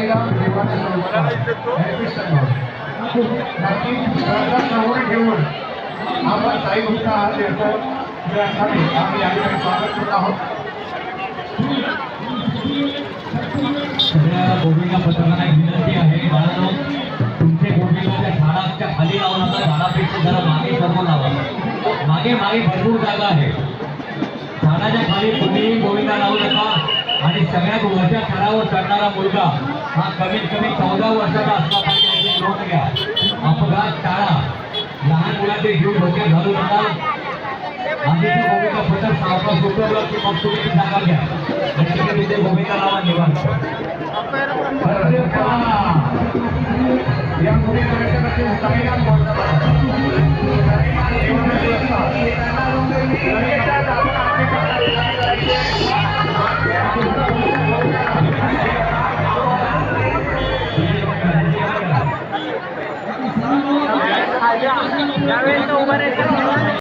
साईराम देवाने नक्कीच समोर घेऊन आपण साई गुप्ता हात येतो यासाठी आम्ही या ठिकाणी स्वागत करत आहोत. सगळ्या गोविंदा पत्रकारांना विनंती आहे, बाळांनो तुमचे गोविंदाच्या झाडाच्या खाली लावू नका, झाडापेक्षा जरा मागे समोर लावा. मागे मागे भरपूर जागा आहे, झाडाच्या खाली कुणीही गोविंदा लावू नका. आणि सगळ्यात वरच्या थरावर चढणारा मुलगा हा कमीत कमी 14 वर्षाचा असला पाहिजे याची नोंद घ्या. अपघात टाळा, लहान मुलांचे जीव धोक्यात घालू नका. आधीचं गोविंदा पत्र सावकाश उतरलं की मग तुम्ही जागा घ्या. तिथे गोविंदा लावा निवांत. या मुली साईराम यावेळेस उभं राहायचं.